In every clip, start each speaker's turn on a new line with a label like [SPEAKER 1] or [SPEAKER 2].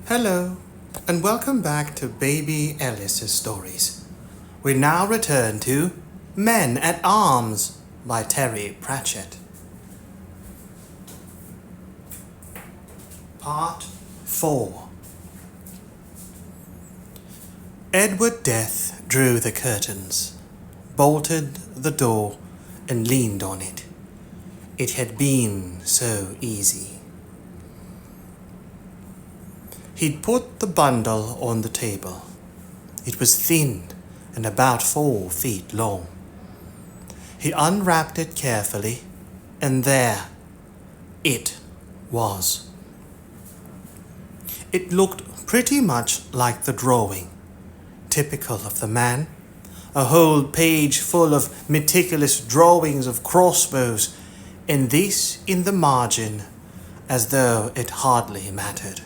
[SPEAKER 1] Hello, and welcome back to Baby Alice's Stories. We now return to Men at Arms by Terry Pratchett. Part 4. Edward Death drew the curtains, bolted the door, and leaned on it. It had been so easy. He'd put the bundle on the table. It was thin and about 4 feet long. He unwrapped it carefully, and there it was. It looked pretty much like the drawing, typical of the man. A whole page full of meticulous drawings of crossbows, and this in the margin, as though it hardly mattered.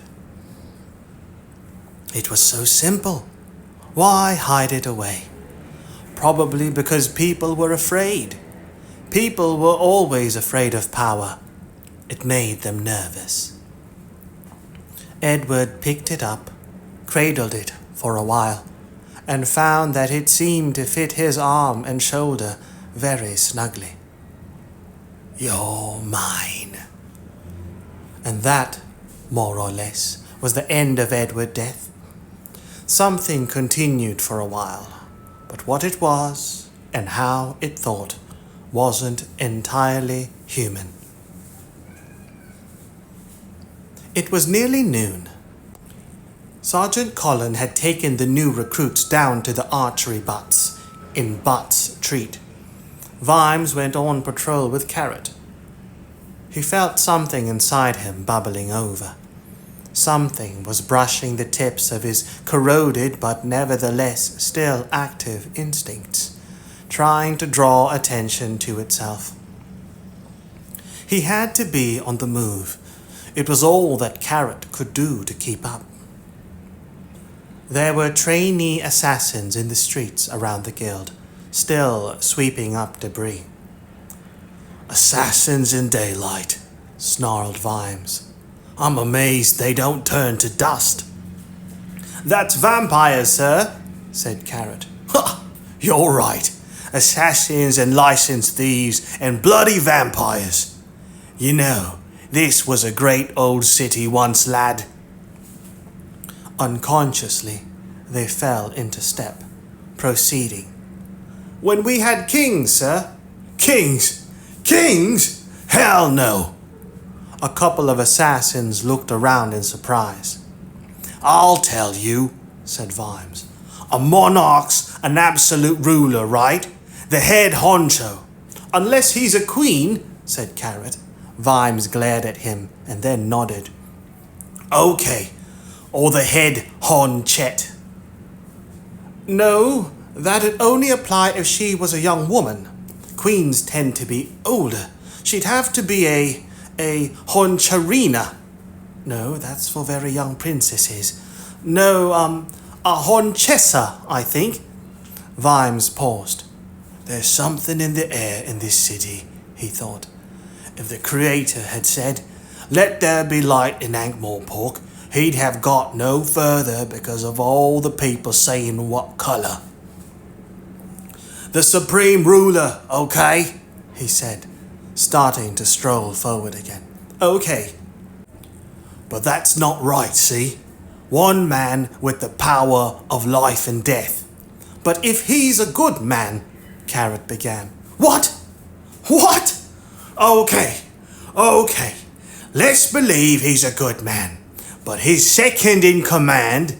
[SPEAKER 1] It was so simple. Why hide it away? Probably because people were afraid. People were always afraid of power. It made them nervous. Edward picked it up, cradled it for a while, and found that it seemed to fit his arm and shoulder very snugly. "You're mine." And that, more or less, was the end of Edward Death. Something continued for a while, but what it was, and how it thought, wasn't entirely human. It was nearly noon. Sergeant Colin had taken the new recruits down to the archery butts in Butt's Treat. Vimes went on patrol with Carrot. He felt something inside him bubbling over. Something was brushing the tips of his corroded but nevertheless still active instincts, trying to draw attention to itself. He had to be on the move. It was all that Carrot could do to keep up. There were trainee assassins in the streets around the guild, still sweeping up debris. "Assassins in daylight," snarled Vimes. "I'm amazed they don't turn to dust." "That's vampires, sir," said Carrot. "Ha! You're right. Assassins and licensed thieves and bloody vampires. You know, this was a great old city once, lad." Unconsciously, they fell into step, proceeding. "When we had kings, sir." "Kings? Kings? Hell no!" A couple of assassins looked around in surprise. "I'll tell you," said Vimes. "A monarch's an absolute ruler, right? The head honcho." "Unless he's a queen," said Carrot. Vimes glared at him and then nodded. "Okay, or the head honchet." "No, that'd only apply if she was a young woman. Queens tend to be older. She'd have to be a honcharina." "No, that's for very young princesses." "No, a honchessa, I think." Vimes paused. "There's something in the air in this city," he thought. If the Creator had said, "Let there be light in Ankh-Morpork," he'd have got no further because of all the people saying what colour. "The Supreme Ruler, okay?" he said, starting to stroll forward again. "Okay." "But that's not right, see? One man with the power of life and death." "But if he's a good man," Carrot began. "What? What? Okay. Let's believe he's a good man. But his second in command,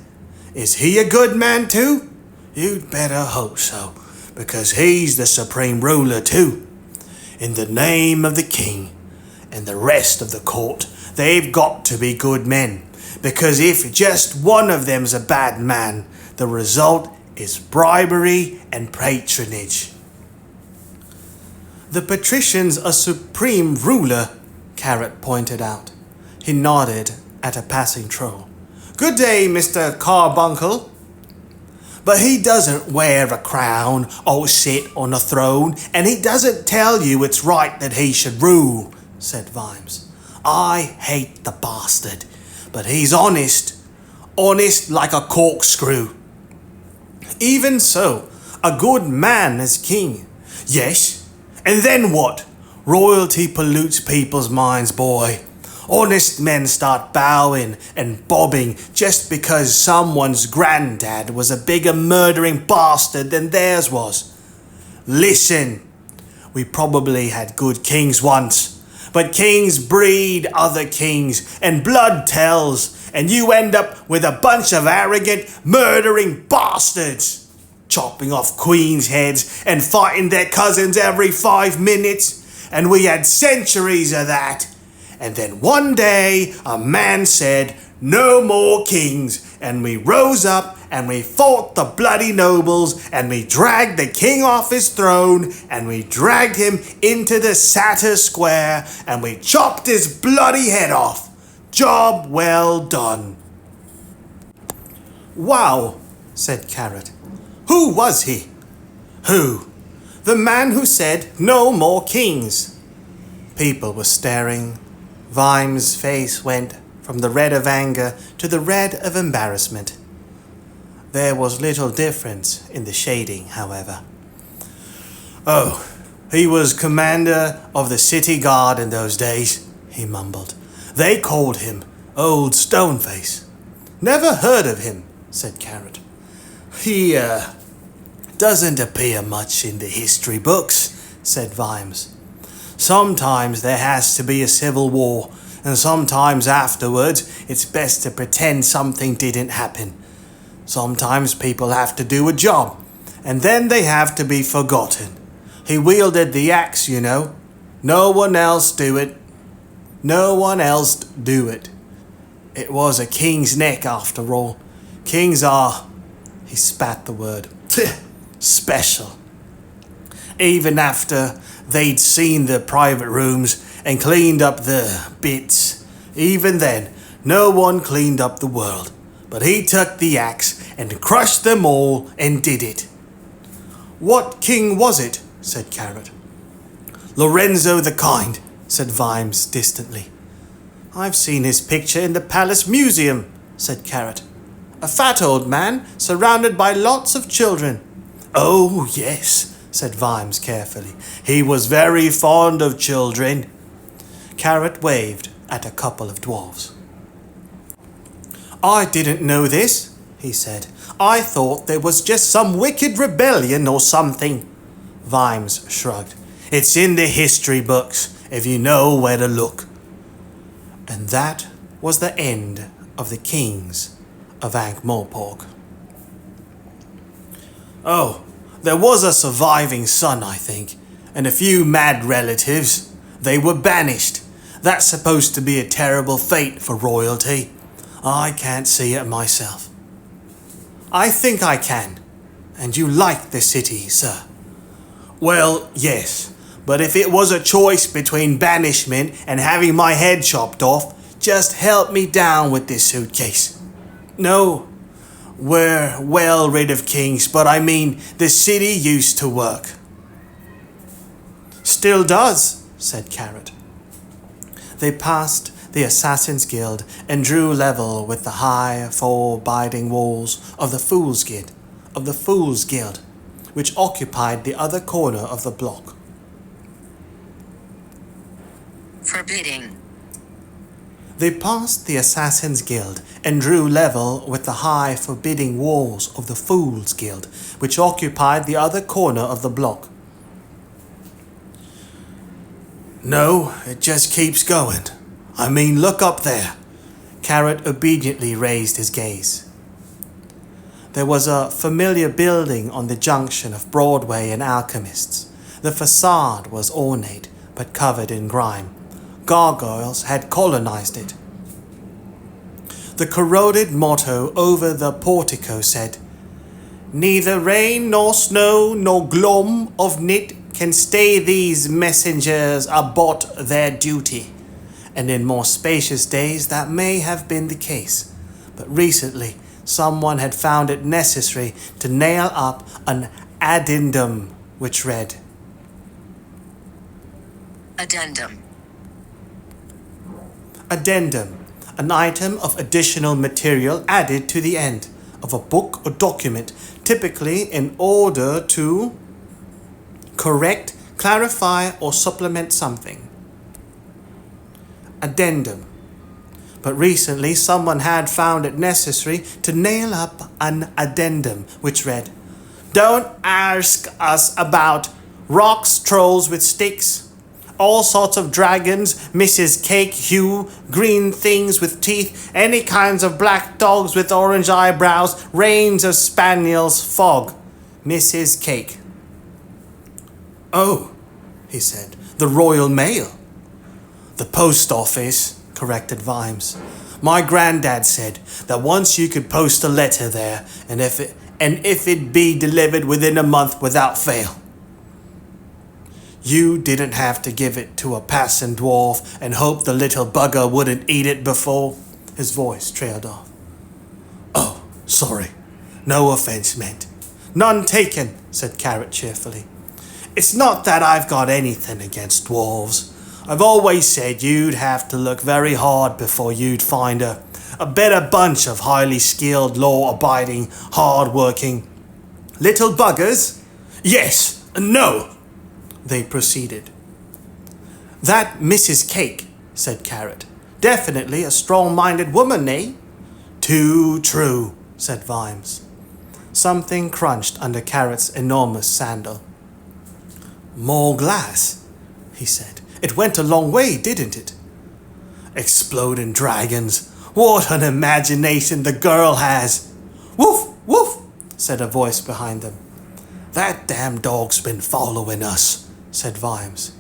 [SPEAKER 1] is he a good man too? You'd better hope so, because he's the supreme ruler too. In the name of the king and the rest of the court, they've got to be good men, because if just one of them's a bad man, the result is bribery and patronage." "The patrician's a supreme ruler," Carrot pointed out. He nodded at a passing troll. "Good day, Mr. Carbuncle." "But he doesn't wear a crown or sit on a throne, and he doesn't tell you it's right that he should rule," said Vimes. "I hate the bastard, but he's honest, honest like a corkscrew. Even so, a good man as king. Yes, and then what? Royalty pollutes people's minds, boy. Honest men start bowing and bobbing just because someone's granddad was a bigger murdering bastard than theirs was. Listen, we probably had good kings once, but kings breed other kings and blood tells, and you end up with a bunch of arrogant, murdering bastards, chopping off queens' heads and fighting their cousins every 5 minutes, and we had centuries of that. And then one day, a man said, "No more kings," and we rose up and we fought the bloody nobles and we dragged the king off his throne and we dragged him into the Satyr Square and we chopped his bloody head off. Job well done. Wow, said Carrot. Who was he? Who? The man who said no more kings. People were staring. Vime's face went from the red of anger to the red of embarrassment. There was little difference in the shading, however. Oh, he was commander of the city guard in those days, he mumbled. They called him Old Stoneface. Never heard of him, said Carrot. He, doesn't appear much in the history books, said Vimes. Sometimes there has to be a civil war, and sometimes afterwards it's best to pretend something didn't happen. Sometimes people have to do a job, and then they have to be forgotten. He wielded the axe, you know. No one else do it. No one else do it. It was a king's neck after all. Kings are, he spat the word, special. Even after they'd seen the private rooms and cleaned up the bits, even then, no one cleaned up the world. But he took the axe and crushed them all and did it. What king was it? Said Carrot. Lorenzo the Kind, said Vimes distantly. I've seen his picture in the Palace Museum, said Carrot. A fat old man surrounded by lots of children. Oh, yes, said Vimes carefully. He was very fond of children. Carrot waved at a couple of dwarves. I didn't know this, he said. I thought there was just some wicked rebellion or something. Vimes shrugged. It's in the history books, if you know where to look. And that was the end of the kings of Ankh-Morpork. Oh, there was a surviving son, I think, and a few mad relatives. They were banished. That's supposed to be a terrible fate for royalty. I can't see it myself. I think I can. And you like the city, sir? Well, yes. But if it was a choice between banishment and having my head chopped off, just help me down with this suitcase. No, we're well rid of kings, but I mean, the city used to work. Still does, said Carrot. They passed the Assassin's Guild and drew level with the high, forbidding walls of the Fool's Guild, which occupied the other corner of the block.
[SPEAKER 2] Forbidding.
[SPEAKER 1] They passed the Assassin's Guild and drew level with the high, forbidding walls of the Fool's Guild, which occupied the other corner of the block. No, it just keeps going. I mean, look up there. Carrot obediently raised his gaze. There was a familiar building on the junction of Broadway and Alchemists. The facade was ornate, but covered in grime. Gargoyles had colonized it. The corroded motto over the portico said, Neither rain nor snow nor gloom of nit can stay these messengers about their duty. And in more spacious days that may have been the case. But recently, someone had found it necessary to nail up an addendum which read, Addendum. an item of additional material added to the end of a book or document, typically in order to correct, clarify, or supplement something. Addendum. But recently someone had found it necessary to nail up an addendum which read, "Don't ask us about rocks, trolls with sticks, all sorts of dragons, Mrs. Cake, Hugh, green things with teeth, any kinds of black dogs with orange eyebrows, reins of spaniels, fog, Mrs. Cake." "Oh," he said, "the Royal Mail." "The post office," corrected Vimes. "My granddad said that once you could post a letter there, and if it be delivered within a month without fail. You didn't have to give it to a passing dwarf and hope the little bugger wouldn't eat it before." His voice trailed off. "Oh, sorry. No offense meant." "None taken," said Carrot cheerfully. "It's not that I've got anything against dwarves. I've always said you'd have to look very hard before you'd find a better bunch of highly skilled, law-abiding, hard-working little buggers. Yes and no," they proceeded. "That Mrs. Cake," said Carrot. "Definitely a strong-minded woman, eh?" "Too true," said Vimes. Something crunched under Carrot's enormous sandal. "More glass," he said. "It went a long way, didn't it?" "Exploding dragons. What an imagination the girl has." "Woof, woof," said a voice behind them. "That damn dog's been following us," said Vimes.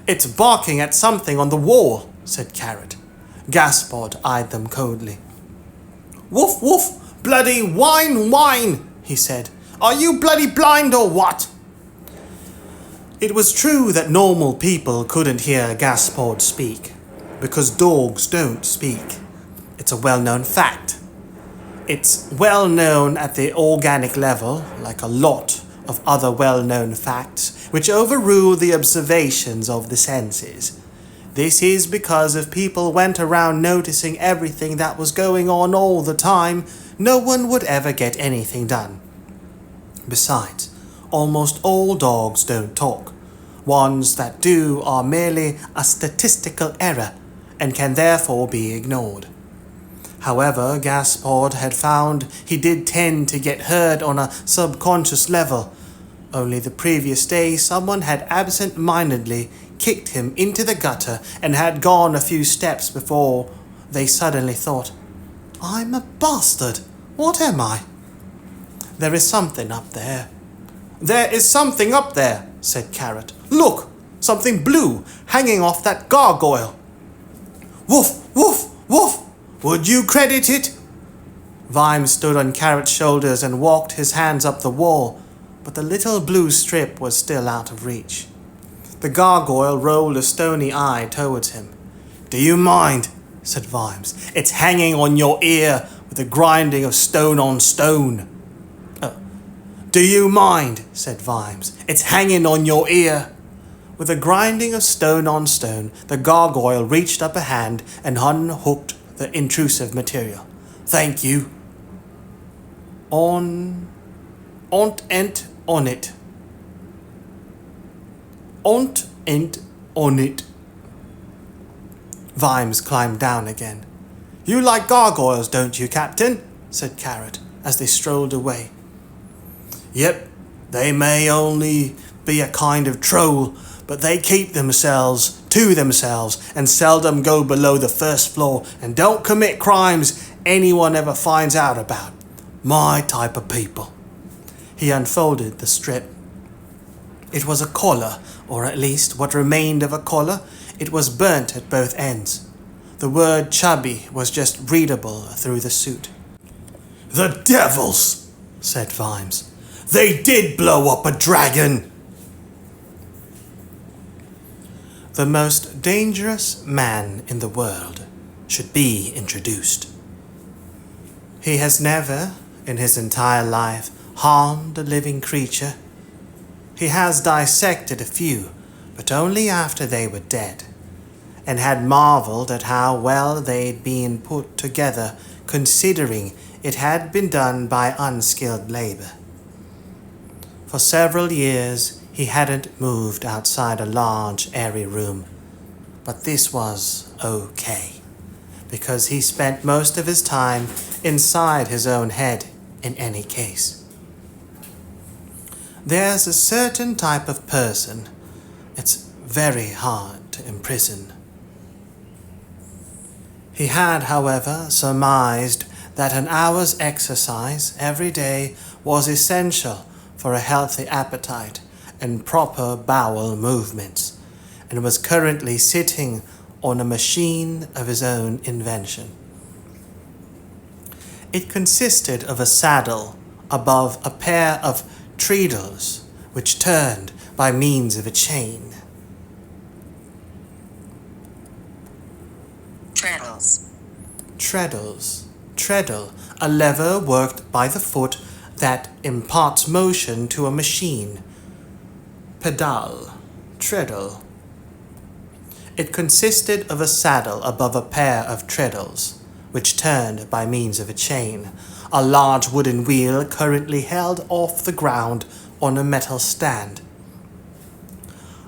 [SPEAKER 1] "It's barking at something on the wall," said Carrot. Gaspard eyed them coldly. "Woof, woof, bloody whine, whine," he said. "Are you bloody blind or what?" It was true that normal people couldn't hear Gaspard speak, because dogs don't speak. It's a well-known fact. It's well known at the organic level, like a lot of other well-known facts, which overrule the observations of the senses. This is because if people went around noticing everything that was going on all the time, no one would ever get anything done. Besides, almost all dogs don't talk. Ones that do are merely a statistical error and can therefore be ignored. However, Gaspard had found he did tend to get heard on a subconscious level. Only the previous day someone had absent-mindedly kicked him into the gutter and had gone a few steps before they suddenly thought, "I'm a bastard. What am I?" "There is something up there." "There is something up there," said Carrot. "Look, something blue hanging off that gargoyle." "Woof, woof, woof. Would you credit it?" Vimes stood on Carrot's shoulders and walked his hands up the wall, but the little blue strip was still out of reach. The gargoyle rolled a stony eye towards him. "Do you mind?" said Vimes. "It's hanging on your ear with the grinding of stone on stone." "Do you mind?" said Vimes. "It's hanging on your ear." With a grinding of stone on stone, the gargoyle reached up a hand and unhooked the intrusive material. "Thank you." On it. "Ont ent on it." Vimes climbed down again. "You like gargoyles, don't you, Captain?" said Carrot, as they strolled away. "Yep, they may only be a kind of troll, but they keep themselves to themselves and seldom go below the first floor and don't commit crimes anyone ever finds out about. My type of people." He unfolded the strip. It was a collar, or at least what remained of a collar. It was burnt at both ends. The word chubby was just readable through the suit. "The devils!" said Vimes. "They did blow up a dragon!" The most dangerous man in the world should be introduced. He has never, in his entire life, harmed a living creature. He has dissected a few, but only after they were dead. and had marveled at how well they'd been put together, considering it had been done by unskilled labor. For several years, he hadn't moved outside a large, airy room, but this was okay, because he spent most of his time inside his own head in any case. There's a certain type of person it's very hard to imprison. He had, however, surmised that an hour's exercise every day was essential for a healthy appetite and proper bowel movements, and was currently sitting on a machine of his own invention. It consisted of a saddle above a pair of treadles which turned by means of a chain. Treadle, a lever worked by the foot that imparts motion to a machine. Pedal, treadle. It consisted of a saddle above a pair of treadles, which turned by means of a chain. A large wooden wheel currently held off the ground on a metal stand.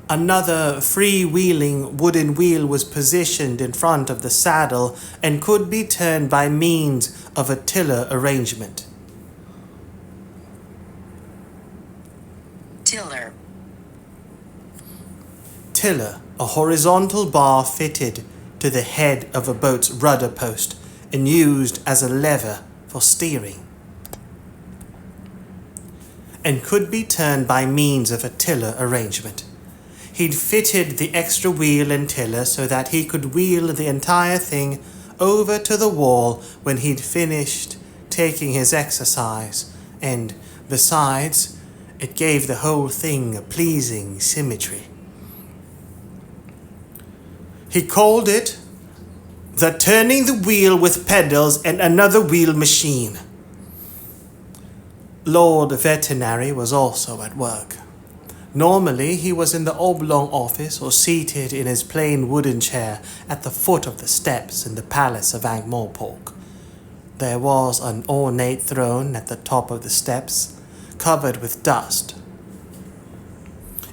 [SPEAKER 1] Another free-wheeling wooden wheel was positioned in front of the saddle and could be turned by means of a tiller arrangement. Tiller, a horizontal bar fitted to the head of a boat's rudder post and used as a lever for steering, and could be turned by means of a tiller arrangement. He'd fitted the extra wheel and tiller so that he could wheel the entire thing over to the wall when he'd finished taking his exercise, and besides, it gave the whole thing a pleasing symmetry. He called it the turning the wheel with pedals and another wheel machine. Lord Veterinary was also at work. Normally, he was in the oblong office or seated in his plain wooden chair at the foot of the steps in the palace of Ankh-Morpork. There was an ornate throne at the top of the steps, covered with dust.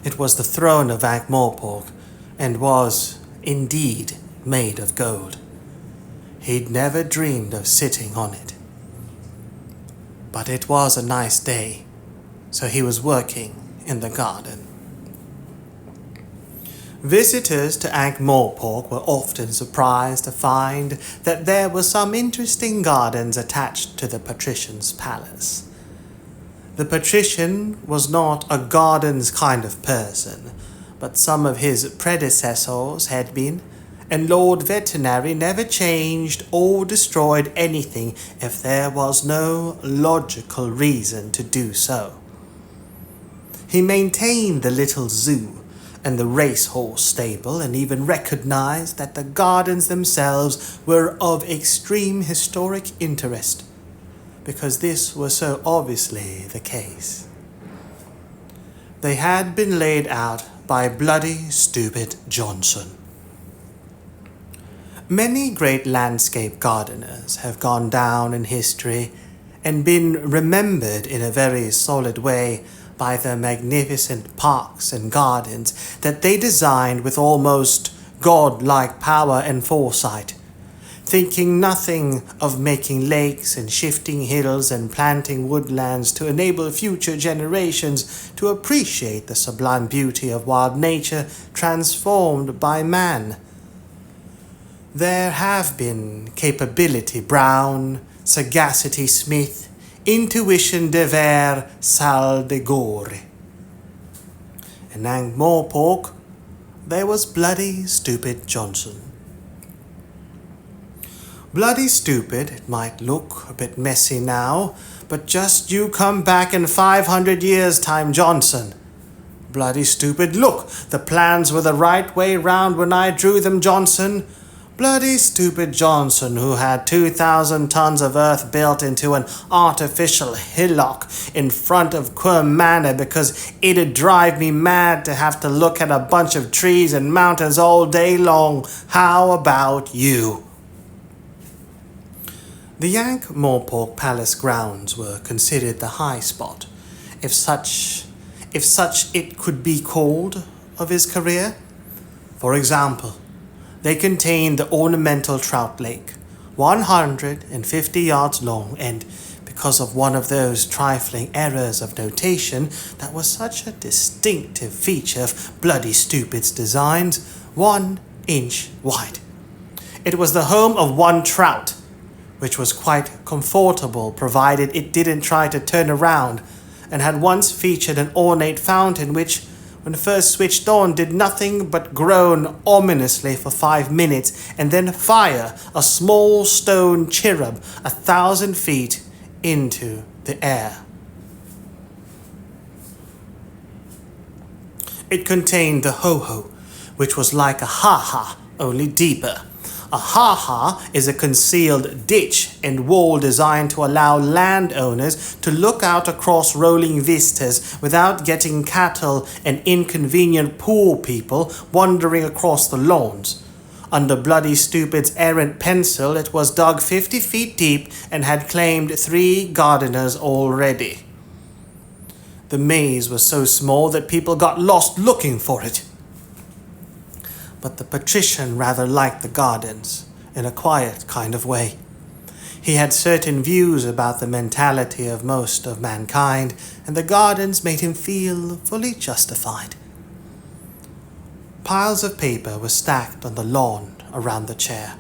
[SPEAKER 1] It was the throne of Ankh-Morpork, and was, indeed, made of gold. He'd never dreamed of sitting on it. But it was a nice day, so he was working in the garden. Visitors to Ankh-Morpork were often surprised to find that there were some interesting gardens attached to the patrician's palace. The patrician was not a gardens kind of person, but some of his predecessors had been, and Lord Veterinary never changed or destroyed anything if there was no logical reason to do so. He maintained the little zoo and the racehorse stable, and even recognized that the gardens themselves were of extreme historic interest, because this was so obviously the case. They had been laid out by bloody stupid Johnson. Many great landscape gardeners have gone down in history and been remembered in a very solid way by the magnificent parks and gardens that they designed with almost godlike power and foresight, thinking nothing of making lakes and shifting hills and planting woodlands to enable future generations to appreciate the sublime beauty of wild nature transformed by man. There have been Capability Brown, Sagacity Smith, Intuition de Ver, Sal de Gore. In Ankh-Morpork, there was bloody stupid Johnson. Bloody stupid, it might look a bit messy now, but just you come back in 500 years' time, Johnson. Bloody stupid, look, the plans were the right way round when I drew them, Johnson. Bloody stupid Johnson, who had 2,000 tons of earth built into an artificial hillock in front of Quirm Manor because it'd drive me mad to have to look at a bunch of trees and mountains all day long. How about you? The Ankh-Morpork palace grounds were considered the high spot, if such it could be called, of his career. For example, they contained the ornamental trout lake, 150 yards long, and because of one of those trifling errors of notation that was such a distinctive feature of Bloody Stupid's designs, 1 inch wide. It was the home of one trout, which was quite comfortable provided it didn't try to turn around, and had once featured an ornate fountain which, when first switched on, did nothing but groan ominously for 5 minutes and then fire a small stone cherub 1,000 feet into the air. It contained the ho-ho, which was like a ha-ha, only deeper. A ha-ha is a concealed ditch and wall designed to allow landowners to look out across rolling vistas without getting cattle and inconvenient poor people wandering across the lawns. Under Bloody Stupid's errant pencil, it was dug 50 feet deep and had claimed 3 gardeners already. The maze was so small that people got lost looking for it. But the patrician rather liked the gardens, in a quiet kind of way. He had certain views about the mentality of most of mankind, and the gardens made him feel fully justified. Piles of paper were stacked on the lawn around the chair.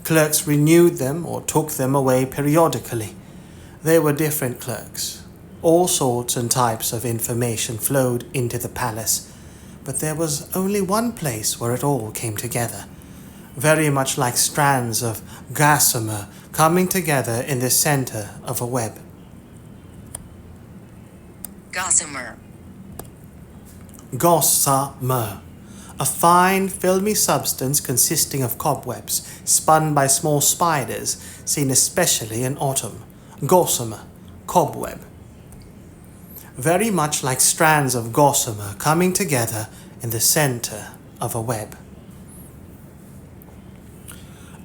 [SPEAKER 1] Clerks renewed them or took them away periodically. They were different clerks. All sorts and types of information flowed into the palace, but there was only one place where it all came together, very much like strands of gossamer coming together in the center of a web.
[SPEAKER 2] Gossamer.
[SPEAKER 1] Gossamer, a fine, filmy substance consisting of cobwebs spun by small spiders, seen especially in autumn. Gossamer, cobweb. Very much like strands of gossamer coming together in the center of a web.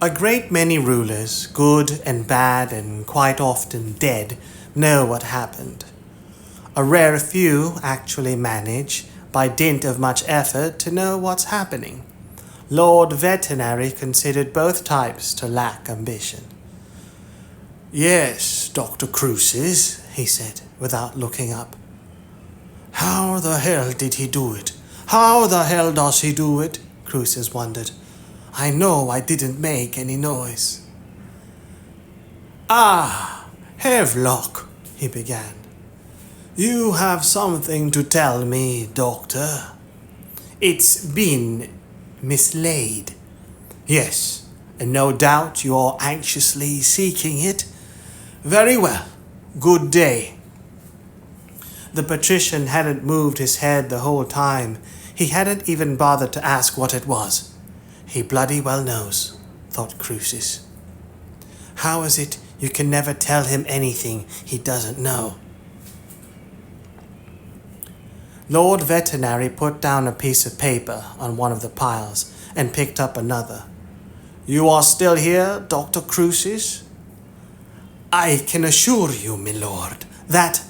[SPEAKER 1] A great many rulers, good and bad and quite often dead, know what happened. A rare few actually manage, by dint of much effort, to know what's happening. Lord Veterinary considered both types to lack ambition. "Yes, Dr. Cruces," he said, without looking up. "How the hell did he do it? How the hell does he do it?" Cruces wondered. "I know I didn't make any noise." "Ah, Havelock," he began. "You have something to tell me, Doctor." "It's been mislaid." "Yes, and no doubt you are anxiously seeking it. Very well. Good day." The patrician hadn't moved his head the whole time. He hadn't even bothered to ask what it was. He bloody well knows, thought Cruces. How is it you can never tell him anything he doesn't know? Lord Veterinary put down a piece of paper on one of the piles and picked up another. "You are still here, Dr. Cruces?" "I can assure you, my lord, that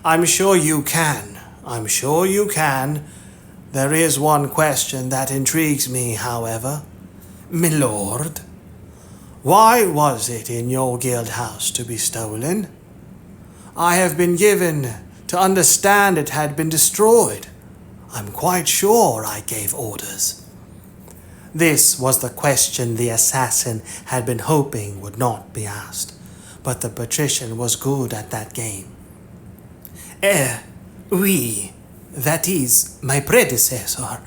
[SPEAKER 1] I'm sure you can. I'm sure you can. There is one question that intrigues me, however. My lord, why was it in your guild house to be stolen? I have been given to understand it had been destroyed. I'm quite sure I gave orders." This was the question the assassin had been hoping would not be asked, but the patrician was good at that game. Oui, that is, my predecessor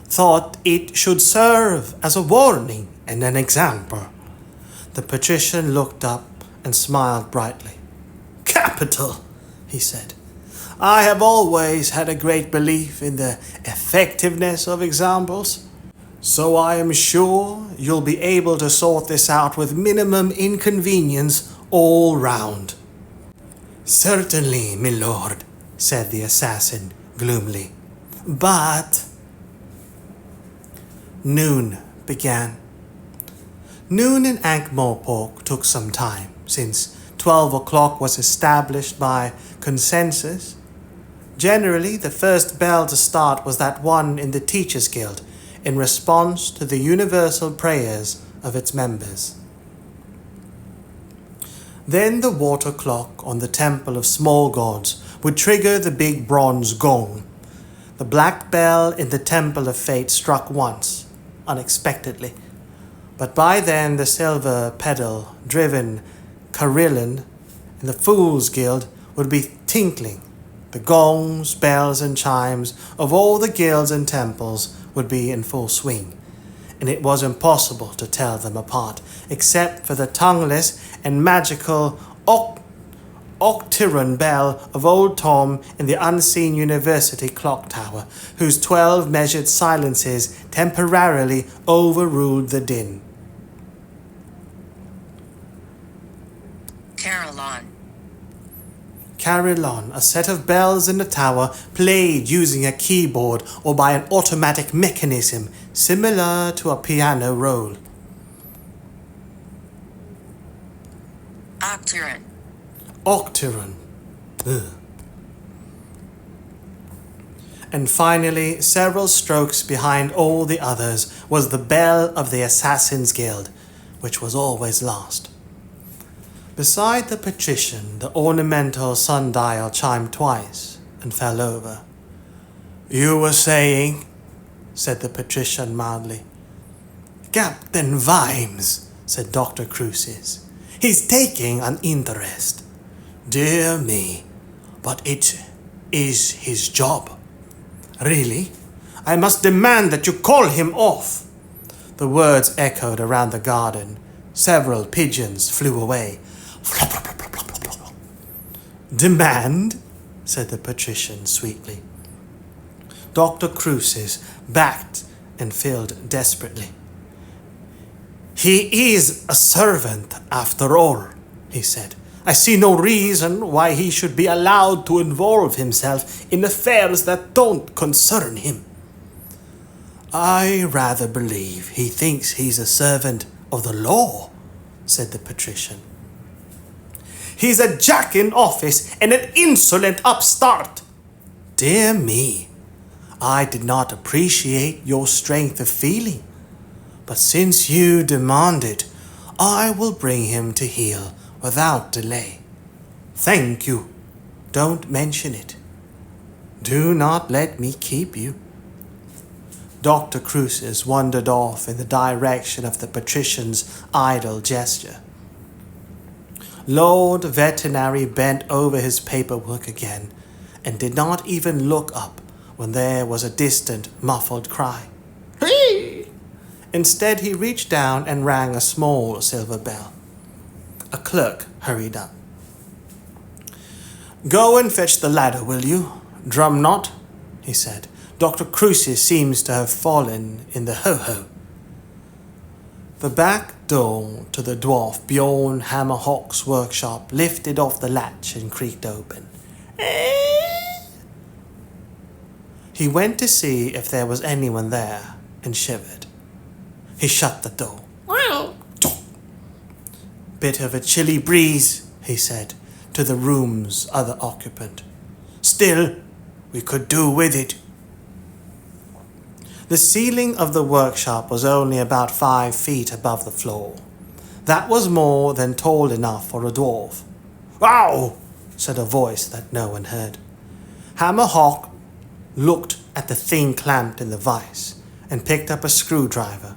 [SPEAKER 1] thought it should serve as a warning and an example." The patrician looked up and smiled brightly. "Capital," he said. "I have always had a great belief in the effectiveness of examples. So I am sure you'll be able to sort this out with minimum inconvenience all round. Certainly, my lord, said the assassin gloomily. But... Noon began. Noon in Ankh-Morpork took some time, since 12 o'clock was established by consensus. Generally, the first bell to start was that one in the Teachers' Guild, in response to the universal prayers of its members. Then the water clock on the Temple of Small Gods would trigger the big bronze gong. The black bell in the Temple of Fate struck once, unexpectedly, but by then the silver pedal-driven carillon in the Fool's Guild would be tinkling. The gongs, bells, and chimes of all the guilds and temples would be in full swing, and it was impossible to tell them apart, except for the tongueless and magical octiron bell of old Tom in the unseen university clock tower, whose 12 measured silences temporarily overruled the din. Carillon, a set of bells in the tower, played using a keyboard or by an automatic mechanism similar to a piano roll. Octiron. Ugh. And finally, several strokes behind all the others, was the bell of the Assassin's Guild, which was always last. Beside the patrician, the ornamental sundial chimed twice and fell over. "You were saying," said the patrician mildly. "Captain Vimes," said Dr. Cruces. "He's taking an interest." "Dear me, but it is his job." "Really? I must demand that you call him off." The words echoed around the garden. Several pigeons flew away. "Demand?" said the patrician sweetly. Dr. Cruces backed and filled desperately. "He is a servant, after all," he said. "I see no reason why he should be allowed to involve himself in affairs that don't concern him." "I rather believe he thinks he's a servant of the law," said the patrician. "He's a jack in office and an insolent upstart." "Dear me, I did not appreciate your strength of feeling. But since you demand it, I will bring him to heel without delay." "Thank you. Don't mention it. Do not let me keep you." Dr. Cruces wandered off in the direction of the patrician's idle gesture. Lord Veterinary bent over his paperwork again and did not even look up when there was a distant, muffled cry. "Hey!" Instead, he reached down and rang a small silver bell. A clerk hurried up. "Go and fetch the ladder, will you, Drumknot?" he said. "Dr. Cruces seems to have fallen in the ho-ho." The back door to the dwarf Bjorn Hammerhawk's workshop lifted off the latch and creaked open. He went to see if there was anyone there and shivered. He shut the door. "Bit of a chilly breeze," he said to the room's other occupant. "Still, we could do with it." The ceiling of the workshop was only about 5 feet above the floor. That was more than tall enough for a dwarf. "Ow!" said a voice that no one heard. Hammerhawk looked at the thing clamped in the vise and picked up a screwdriver.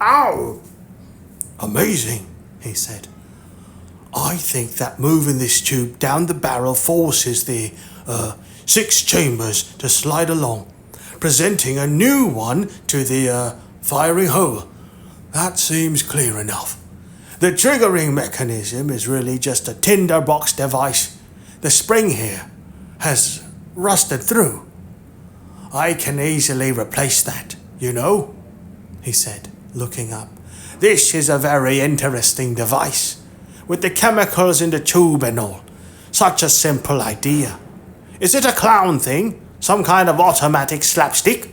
[SPEAKER 1] "Ow! Amazing," he said. "I think that moving this tube down the barrel forces the 6 chambers to slide along, presenting a new one to the firing hole. That seems clear enough. The triggering mechanism is really just a tinderbox device. The spring here has rusted through. I can easily replace that, you know." he said, looking up. This is a very interesting device, with the chemicals in the tube and all. Such a simple idea. Is it a clown thing? Some kind of automatic slapstick?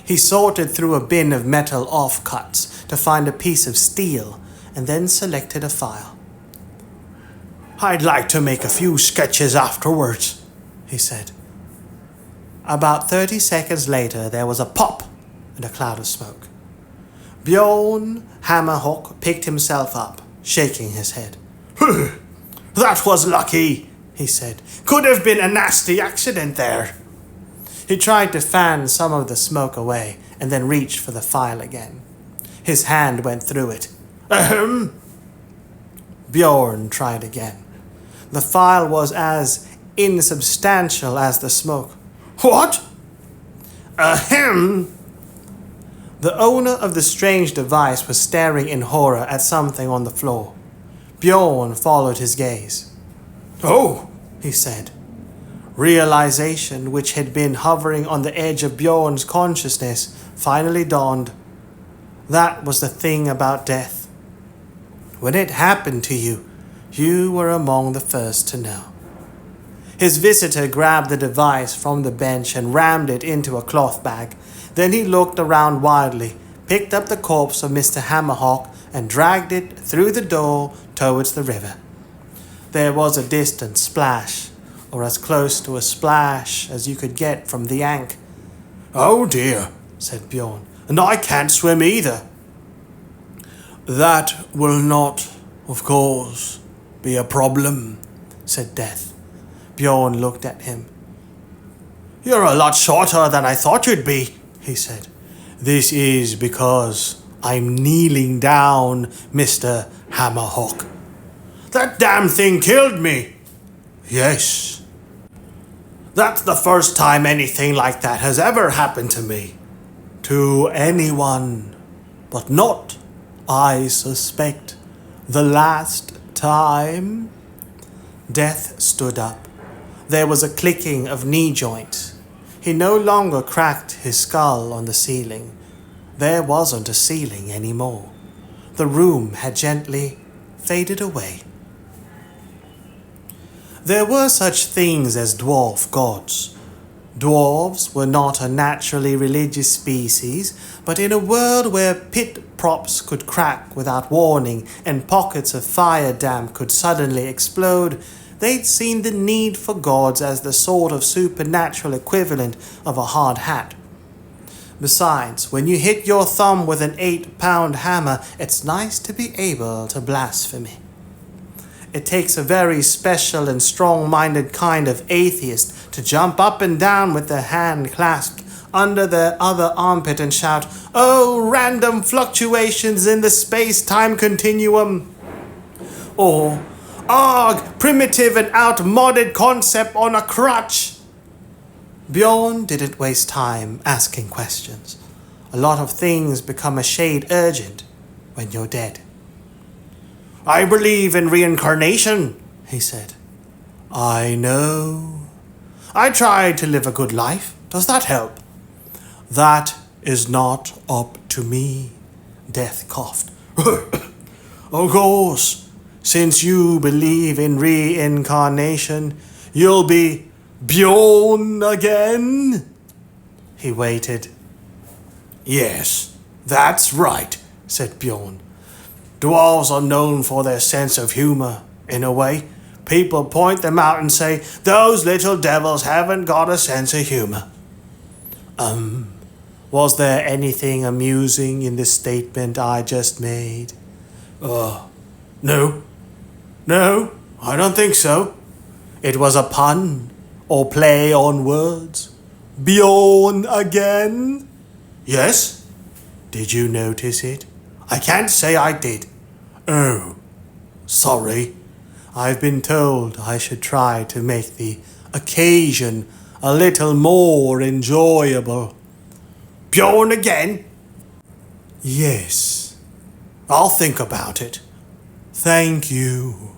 [SPEAKER 1] He sorted through a bin of metal offcuts to find a piece of steel, and then selected a file. I'd like to make a few sketches afterwards, he said. About 30 seconds later, there was a pop and a cloud of smoke. Bjorn Hammerhawk picked himself up, shaking his head. That was lucky, he said. Could have been a nasty accident there. He tried to fan some of the smoke away and then reached for the file again. His hand went through it. Ahem. Bjorn tried again. The file was as insubstantial as the smoke. What? Ahem. The owner of the strange device was staring in horror at something on the floor. Bjorn followed his gaze. Oh, he said. Realization, which had been hovering on the edge of Bjorn's consciousness, finally dawned. That was the thing about death. When it happened to you, you were among the first to know. His visitor grabbed the device from the bench and rammed it into a cloth bag. Then he looked around wildly, picked up the corpse of Mr. Hammerhawk, and dragged it through the door towards the river. There was a distant splash, or as close to a splash as you could get from the Ankh. Oh dear, said Bjorn, and I can't swim either. That will not, of course, be a problem, said Death. Bjorn looked at him. You're a lot shorter than I thought you'd be, he said. This is because I'm kneeling down, Mr. Hammerhawk. That damn thing killed me. Yes. That's the first time anything like that has ever happened to me. To anyone. But not, I suspect, the last time. Death stood up. There was a clicking of knee joints. He no longer cracked his skull on the ceiling. There wasn't a ceiling anymore. The room had gently faded away. There were such things as dwarf gods. Dwarves were not a naturally religious species, but in a world where pit props could crack without warning and pockets of fire damp could suddenly explode, they'd seen the need for gods as the sort of supernatural equivalent of a hard hat. Besides, when you hit your thumb with an 8-pound hammer, it's nice to be able to blaspheme. It takes a very special and strong-minded kind of atheist to jump up and down with their hand clasped under their other armpit and shout, "Oh, random fluctuations in the space-time continuum!" Or, "Arg, primitive and outmoded concept on a crutch!" Bjorn didn't waste time asking questions. A lot of things become a shade urgent when you're dead. I believe in reincarnation, he said. I know. I tried to live a good life. Does that help? That is not up to me, Death coughed. Of course, since you believe in reincarnation, you'll be Bjorn again? He waited. Yes, that's right, said Bjorn. Dwarves are known for their sense of humor, in a way. People point them out and say, those little devils haven't got a sense of humor. Was there anything amusing in the statement I just made? No. No, I don't think so. It was a pun, or play on words. Bjorn again? Yes? Did you notice it? I can't say I did. Oh, sorry. I've been told I should try to make the occasion a little more enjoyable. Bjorn again? Yes. I'll think about it. Thank you.